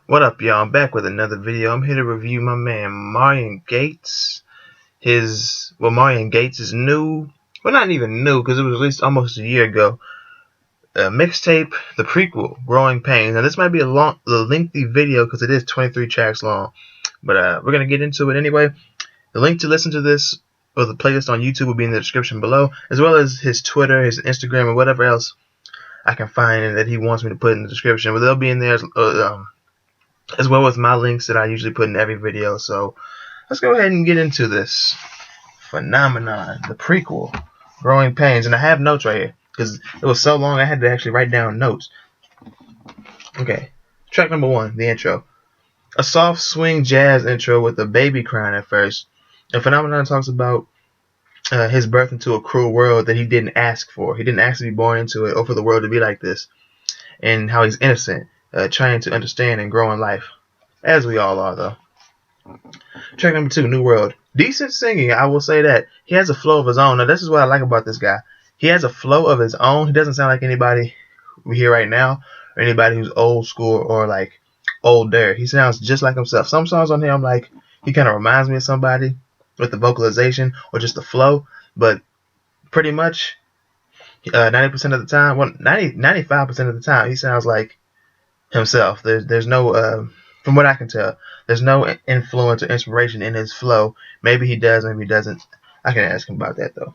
What up, y'all? I'm back with another video. I'm here to review my man MaurionGates. MaurionGates is new. Well, not even new, because it was released almost a year ago. Mixtape, the prequel, Growing Pains. Now, this might be a lengthy video because it is 23 tracks long. But we're going to get into it anyway. The link to listen to this, or the playlist on YouTube, will be in the description below, as well as his Twitter, his Instagram, or whatever else I can find and that he wants me to put in the description. But they'll be in there as well as my links that I usually put in every video. So let's go ahead and get into this phenomenon, the prequel, Growing Pains. And I have notes right here because it was so long I had to actually write down notes. Okay, track number 1, the intro. A soft swing jazz intro with a baby crying at first. The phenomenon talks about his birth into a cruel world that he didn't ask for. He didn't ask to be born into it or for the world to be like this. And how he's innocent, trying to understand and grow in life. As we all are, though. Track number 2, New World. Decent singing, I will say that. He has a flow of his own. Now, this is what I like about this guy. He has a flow of his own. He doesn't sound like anybody we hear right now, or anybody who's old school or like older. He sounds just like himself. Some songs on here, I'm like, he kind of reminds me of somebody with the vocalization or just the flow, but pretty much 90% of the time, 95% of the time, he sounds like himself. There's no, from what I can tell, there's no influence or inspiration in his flow. Maybe he does, maybe he doesn't. I can ask him about that, though.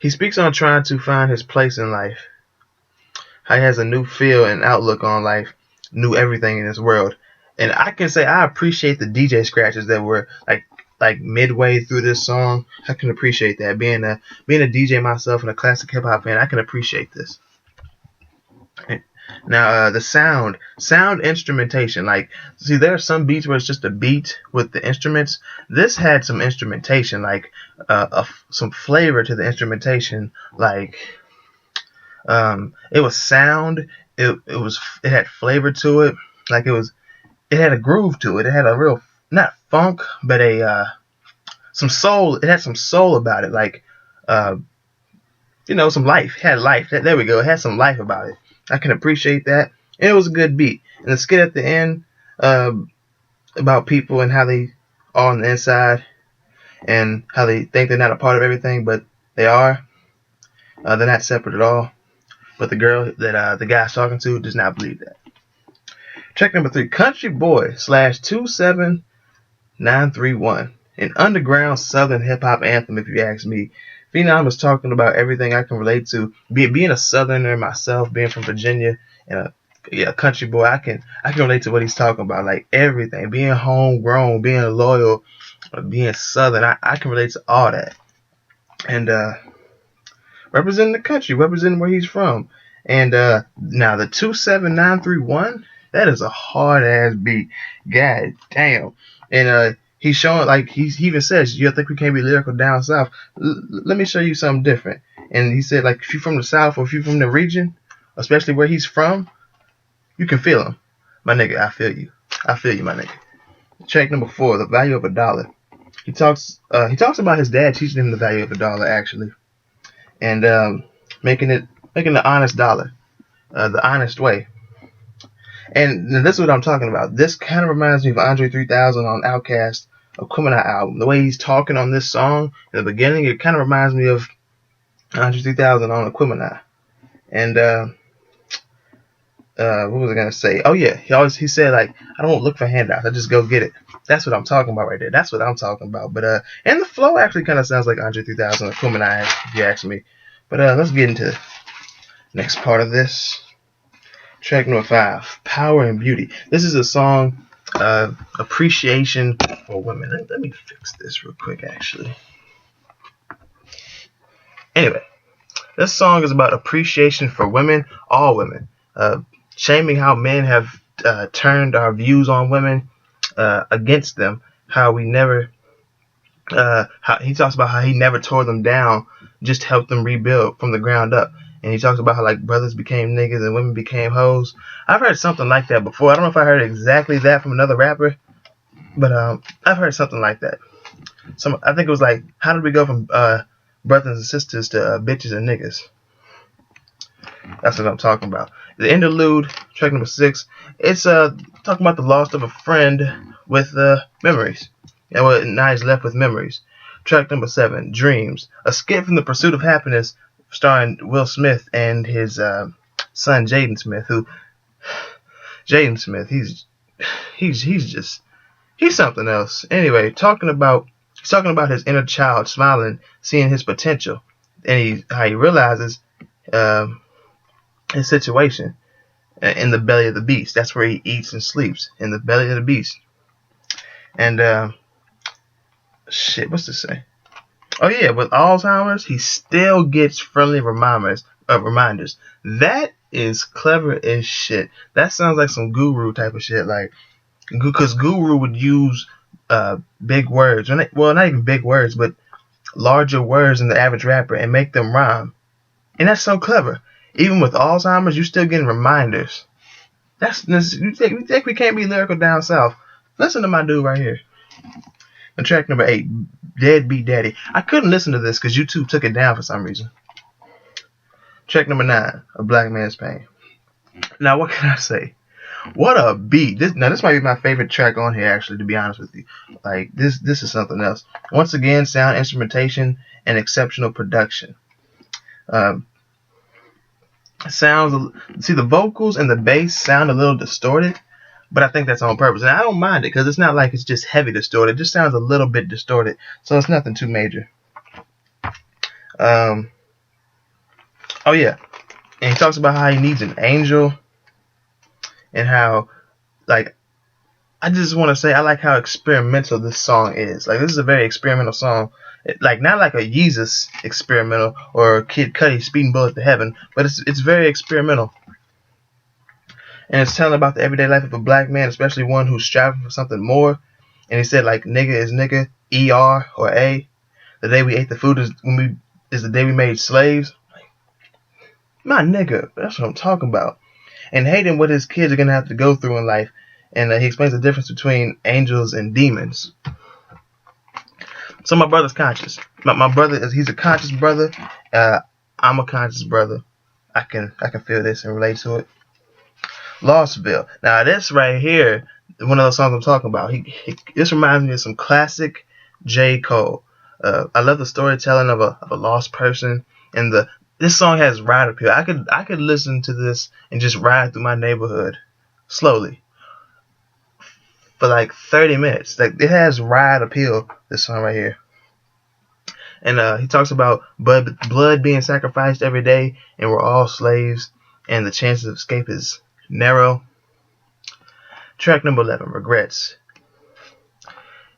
He speaks on trying to find his place in life. How he has a new feel and outlook on life, new everything in this world. And I can say I appreciate the DJ scratches that were like midway through this song. I can appreciate that. Being a DJ myself and a classic hip hop fan, I can appreciate this. Now the sound instrumentation. Like, see, there are some beats where it's just a beat with the instruments. This had some instrumentation, like some flavor to the instrumentation. Like it was sound. It had flavor to it. Like it had a groove to it. It had a real, not funk, but some soul. It had some soul about it, like some life. It had life. There we go. It had some life about it. I can appreciate that. And it was a good beat. And the skit at the end about people and how they are on the inside and how they think they're not a part of everything, but they are. They're not separate at all. But the girl that the guy's talking to does not believe that. Track number 3, Country Boy /27931. An underground southern hip-hop anthem, if you ask me. Phenom is talking about everything I can relate to. Being a southerner myself, being from Virginia, and a country boy, I can relate to what he's talking about. Like everything. Being homegrown, being loyal, being southern. I can relate to all that. And representing the country, representing where he's from. And now the 27931, that is a hard ass beat. God damn. And he's showing, like, he even says, you think we can't be lyrical down south? Let me show you something different. And he said, like, if you're from the south or if you're from the region, especially where he's from, you can feel him. My nigga, I feel you. I feel you, my nigga. Track number 4, the value of $1. He talks about his dad teaching him the value of $1, actually. And making the honest dollar, the honest way. And this is what I'm talking about. This kind of reminds me of Andre 3000 on Outkast Aquemini album. The way he's talking on this song in the beginning, it kind of reminds me of Andre 3000 on Aquemini. And what was I gonna say? Oh yeah, he said, like, I don't look for handouts, I just go get it. That's what I'm talking about right there. That's what I'm talking about. But and the flow actually kind of sounds like Andre 3000 Aquemini, if you ask me. But let's get into the next part of this. Track number 5, Power and Beauty. This is a song of appreciation for women. Let me fix this real quick, actually. Anyway, this song is about appreciation for women, all women. Shaming how men have turned our views on women against them. How we never, how he talks about how he never tore them down, just helped them rebuild from the ground up. And he talks about how, like, brothers became niggas and women became hoes. I've heard something like that before. I don't know if I heard exactly that from another rapper, but I've heard something like that. I think it was like, how did we go from brothers and sisters to bitches and niggas? That's what I'm talking about. The interlude, track number 6, it's talking about the loss of a friend with memories. And well, now he's left with memories. Track number 7, Dreams, a skit from The Pursuit of Happiness, starring Will Smith and his son Jaden Smith. Jaden Smith, he's something else. Anyway, he's talking about his inner child smiling, seeing his potential, and how he realizes his situation in the belly of the beast. That's where he eats and sleeps, in the belly of the beast. And what's to say? Oh yeah, with Alzheimer's, he still gets friendly reminders. That is clever as shit. That sounds like some guru type of shit. Like, because guru would use big words, well, not even big words, but larger words than the average rapper, and make them rhyme. And that's so clever. Even with Alzheimer's, you're still getting reminders. You think we can't be lyrical down south? Listen to my dude right here. And track number 8, Deadbeat Daddy. I couldn't listen to this because YouTube took it down for some reason. Track number 9, A Black Man's Pain. Now, what can I say? What a beat. This might be my favorite track on here, actually, to be honest with you. Like, this is something else. Once again, sound instrumentation and exceptional production. The vocals and the bass sound a little distorted, but I think that's on purpose. And I don't mind it, because it's not like it's just heavy distorted. It just sounds a little bit distorted, so it's nothing too major. Oh yeah, and he talks about how he needs an angel, and how, like, I just want to say I like how experimental this song is. Like, this is a very experimental song. Like, not like a Yeezus experimental or Kid Cudi Speeding Bullet to Heaven, but it's very experimental. And it's telling about the everyday life of a black man, especially one who's striving for something more. And he said, like, nigga is nigga, ER or A. The day we ate the food is the day we made slaves. Like, my nigga, that's what I'm talking about. And hating what his kids are gonna have to go through in life. And he explains the difference between angels and demons. So my brother's conscious. My brother he's a conscious brother. I'm a conscious brother. I can feel this and relate to it. Lostville. Now this right here, one of those songs I'm talking about. This reminds me of some classic J. Cole. I love the storytelling of a lost person, and this song has ride appeal. I could listen to this and just ride through my neighborhood slowly for like 30 minutes. Like, it has ride appeal, this song right here. And he talks about blood being sacrificed every day, and we're all slaves, and the chances of escape is narrow. Track number 11, Regrets.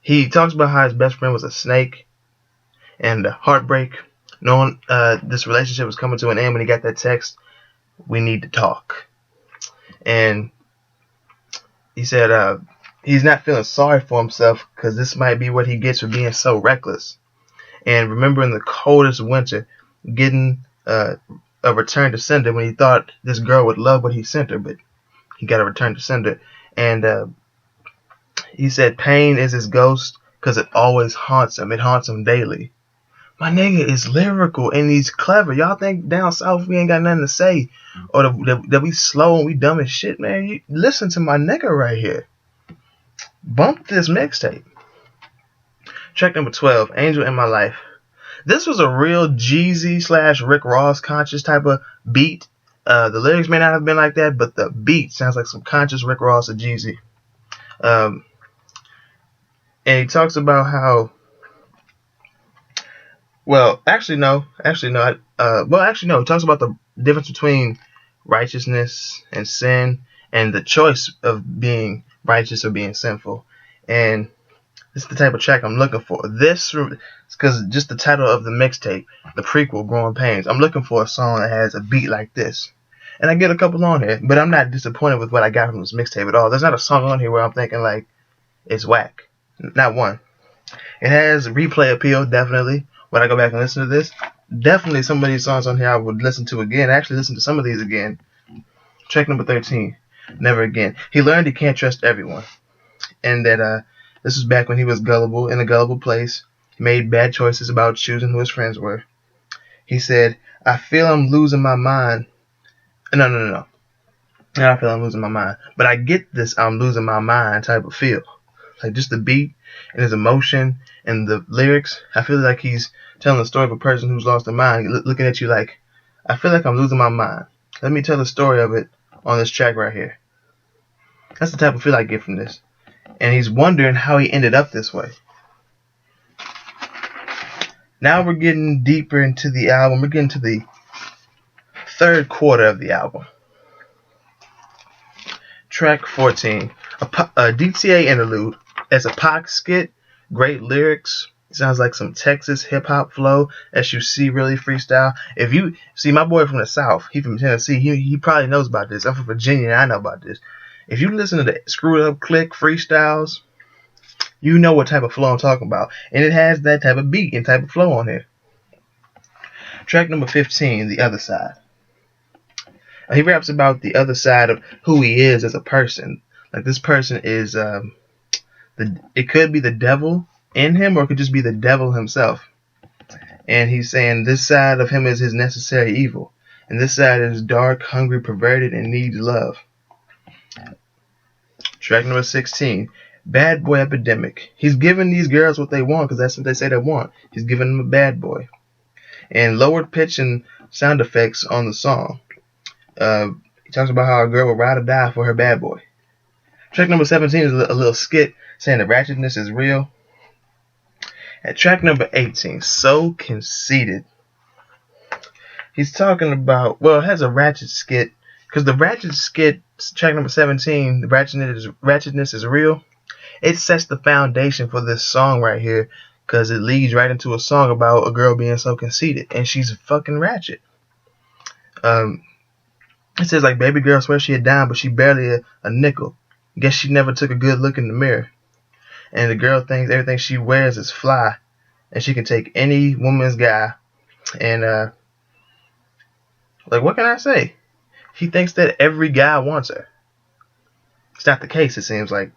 He talks about how his best friend was a snake, and heartbreak, knowing this relationship was coming to an end when he got that text, we need to talk. And he said he's not feeling sorry for himself, because this might be what he gets for being so reckless. And remembering the coldest winter, getting a return to sender when he thought this girl would love what he sent her, but he got a return to sender. And he said pain is his ghost, because it always haunts him. It haunts him daily. My nigga is lyrical and he's clever. Y'all think down south we ain't got nothing to say, or that we slow and we dumb as shit, man? You listen to my nigga right here. Bump this mixtape. Track number 12, Angel in My Life. This was a real Jeezy / Rick Ross conscious type of beat. The lyrics may not have been like that, but the beat sounds like some conscious Rick Ross or Jeezy. And he talks about how, he talks about the difference between righteousness and sin, and the choice of being righteous or being sinful. And this is the type of track I'm looking for. This, because just the title of the mixtape, the prequel, Growing Pains. I'm looking for a song that has a beat like this. And I get a couple on here, but I'm not disappointed with what I got from this mixtape at all. There's not a song on here where I'm thinking, like, it's whack. Not one. It has replay appeal, definitely. When I go back and listen to this, definitely some of these songs on here I would listen to again. Actually listen to some of these again. Track number 13, Never Again. He learned he can't trust everyone. And that this was back when he was gullible, in a gullible place. He made bad choices about choosing who his friends were. He said, I feel I'm losing my mind. No. and I feel I'm losing my mind. But I get this I'm losing my mind type of feel. Like just the beat and his emotion and the lyrics. I feel like he's telling the story of a person who's lost their mind, looking at you like, I feel like I'm losing my mind. Let me tell the story of it on this track right here. That's the type of feel I get from this. And he's wondering how he ended up this way. Now we're getting deeper into the album. We're getting to the third quarter of the album. Track 14, a DTA interlude. As a Pac skit, great lyrics. Sounds like some Texas hip hop flow. SUC really freestyle. If you see my boy from the South, he from Tennessee. He probably knows about this. I'm from Virginia, and I know about this. If you listen to the Screwed Up Click freestyles, you know what type of flow I'm talking about, and it has that type of beat and type of flow on here. Track number 15, The Other Side. He raps about the other side of who he is as a person. Like this person is, it could be the devil in him, or it could just be the devil himself. And he's saying this side of him is his necessary evil, and this side is dark, hungry, perverted, and needs love. Track number 16, Bad Boy Epidemic. He's giving these girls what they want because that's what they say they want. He's giving them a bad boy. And lowered pitch and sound effects on the song. He talks about how a girl will ride or die for her bad boy. Track number 17 is a little skit saying the ratchetness is real. At track number 18, So Conceited. He's talking about, well, it has a ratchet skit, because the ratchet skit, track number 17, the ratchetness is real. It sets the foundation for this song right here, because it leads right into a song about a girl being so conceited, and she's fucking ratchet. It says, like, baby girl swears she a dime, but she barely a nickel. Guess she never took a good look in the mirror. And the girl thinks everything she wears is fly, and she can take any woman's guy. And, like, what can I say? She thinks that every guy wants her. It's not the case, it seems like.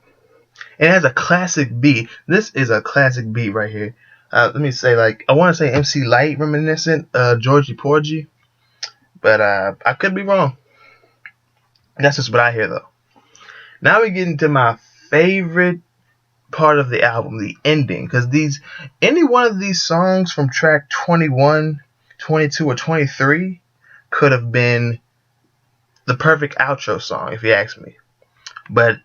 It has a classic beat. This is a classic beat right here. Let me say, like, I want to say MC Lyte reminiscent, Georgie Porgy. But I could be wrong. That's just what I hear, though. Now we get into my favorite part of the album, the ending. Because any one of these songs from track 21, 22, or 23 could have been the perfect outro song, if you ask me. But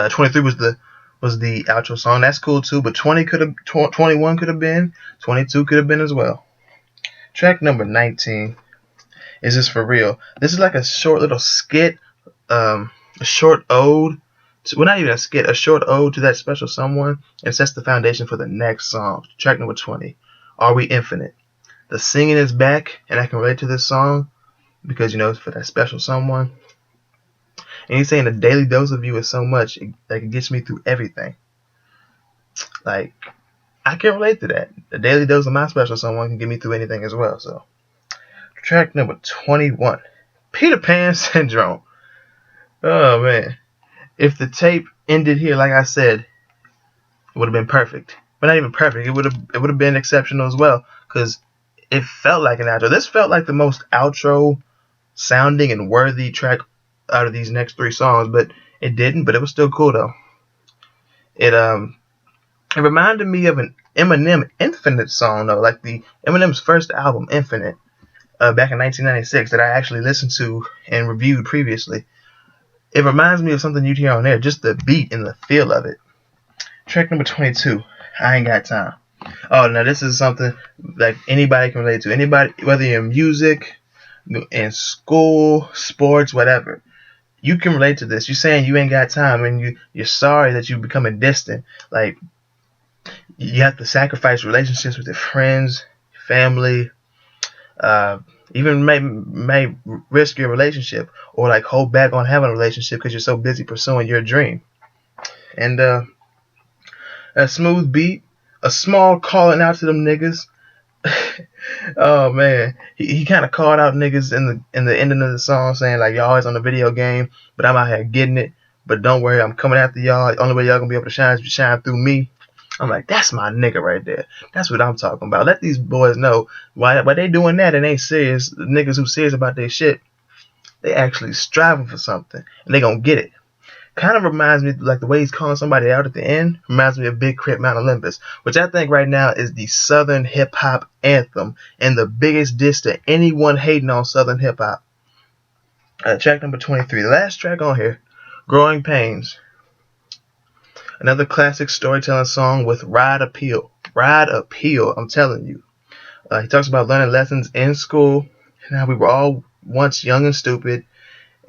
23 was the outro song. That's cool too. But 21 could have been. 22 could have been as well. Track number 19 is This For Real. This is like a short little skit, a short ode. Well, not even a skit, a short ode to that special someone, and sets the foundation for the next song. Track number 20, Are We Infinite? The singing is back, and I can relate to this song because, it's for that special someone. And he's saying a daily dose of you is so much, it gets me through everything. Like, I can relate to that. A daily dose of my special someone can get me through anything as well. So, track number 21, Peter Pan Syndrome. Oh, man. If the tape ended here, like I said, it would have been perfect. But not even perfect. It would have been exceptional as well, because it felt like an outro. This felt like the most outro sounding and worthy track out of these next three songs, but it didn't. But it was still cool though. It reminded me of an Eminem Infinite song though, like the Eminem's first album, Infinite, back in 1996, that I actually listened to and reviewed previously. It reminds me of something you'd hear on there, just the beat and the feel of it. Track number 22, I Ain't Got Time. Oh, now this is something that anybody can relate to. Anybody, whether you're in music, in school, sports, whatever. You can relate to this. You're saying you ain't got time, and you're sorry that you're becoming distant. Like, you have to sacrifice relationships with your friends, family, even may risk your relationship, or like hold back on having a relationship because you're so busy pursuing your dream. And a smooth beat, a small calling out to them niggas. Oh man, he kind of called out niggas in the ending of the song, saying like, y'all always on the video game, but I'm out here getting it. But don't worry, I'm coming after y'all. The only way y'all gonna be able to shine is if you shine through me. I'm like, that's my nigga right there. That's what I'm talking about. Let these boys know why they doing that and ain't serious. The niggas who serious about their shit, They actually striving for something, and they gonna get it. Kind of reminds me, like the way he's calling somebody out at the end, reminds me of Big Crit Mount Olympus, which I think right now is the Southern hip hop anthem and the biggest diss to anyone hating on Southern hip hop. Track number 23, the last track on here, Growing Pains. Another classic storytelling song with Ride Appeal. Ride Appeal, I'm telling you. He talks about learning lessons in school and how we were all once young and stupid,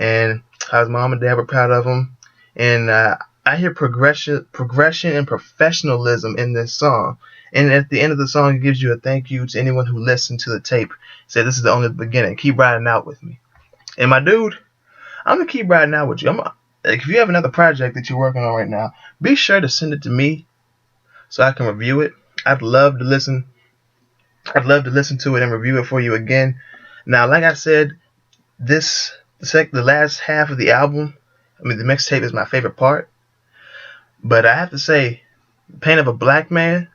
and how his mom and dad were proud of him. And I hear progression and professionalism in this song. And at the end of the song, it gives you a thank you to anyone who listened to the tape. Said this is only the beginning. Keep riding out with me. And my dude, I'm gonna keep riding out with you. If you have another project that you're working on right now, be sure to send it to me so I can review it. I'd love to listen to it and review it for you again. Now, like I said, the last half of the album, the mixtape is my favorite part. But I have to say, Pain of a Black Man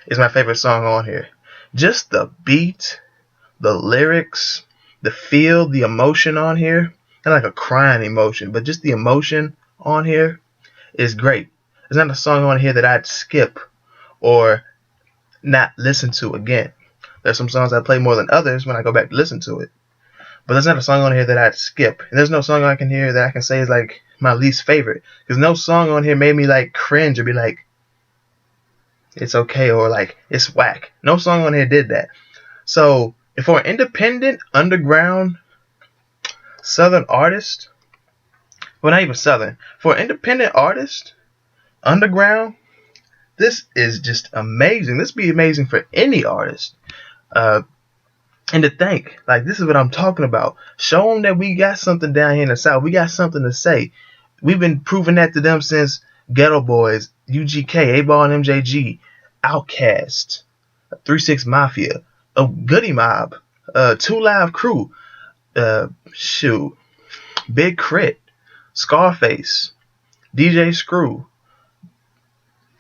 is my favorite song on here. Just the beat, the lyrics, the feel, the emotion on here. Not like a crying emotion, but just the emotion on here is great. There's not a song on here that I'd skip or not listen to again. There's some songs I play more than others when I go back to listen to it. But there's not a song on here that I'd skip. And there's no song I can hear that I can say is like my least favorite. Because no song on here made me like cringe or be like, it's okay, or like, it's whack. No song on here did that. So, for an independent, underground, Southern artist, well, not even Southern, for an independent artist, underground, this is just amazing. This would be amazing for any artist. And to think, like, this is what I'm talking about. Show them that we got something down here in the South. We got something to say. We've been proving that to them since Ghetto Boys, UGK, A-Ball and MJG, Outkast, 3-6 Mafia, Goody Mob, 2 Live Crew, Big Crit, Scarface, DJ Screw,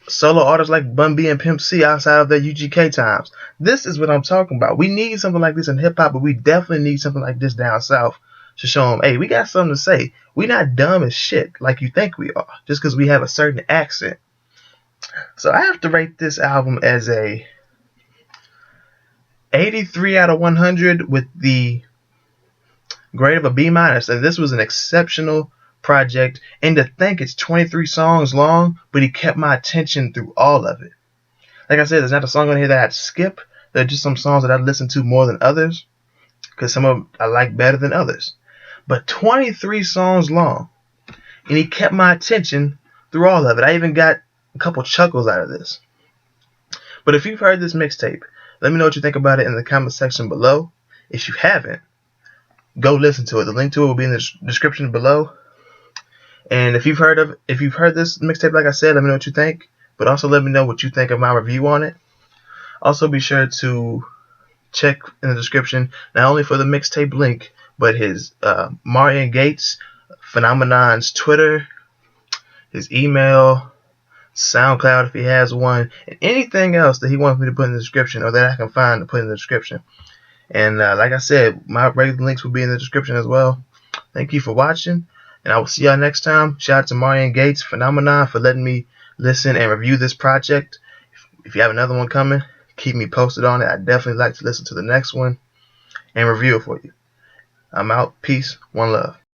solo artists like Bun B and Pimp C outside of their UGK times. This is what I'm talking about. We need something like this in hip hop, but we definitely need something like this down south to show them, hey, we got something to say. We not dumb as shit like you think we are, just because we have a certain accent. So I have to rate this album as a 83 out of 100 with the grade of a B-. And this was an exceptional project. And to think it's 23 songs long, but he kept my attention through all of it. Like I said, there's not a song on here that I'd skip. There are just some songs that I'd listen to more than others, because some of them I like better than others. But 23 songs long, and he kept my attention through all of it. I even got a couple chuckles out of this. But if you've heard this mixtape, let me know what you think about it in the comment section below. If you haven't, go listen to it. The link to it will be in the description below. And if you've heard this mixtape, like I said, let me know what you think. But also let me know what you think of my review on it. Also be sure to check in the description not only for the mixtape link, but his MaurionGates, Phenomenon's Twitter, his email, SoundCloud if he has one, and anything else that he wants me to put in the description or that I can find to put in the description. And like I said, my regular links will be in the description as well. Thank you for watching, and I will see y'all next time. Shout out to MaurionGates, Phenomenon, for letting me listen and review this project. If you have another one coming, keep me posted on it. I'd definitely like to listen to the next one and review it for you. I'm out. Peace. One love.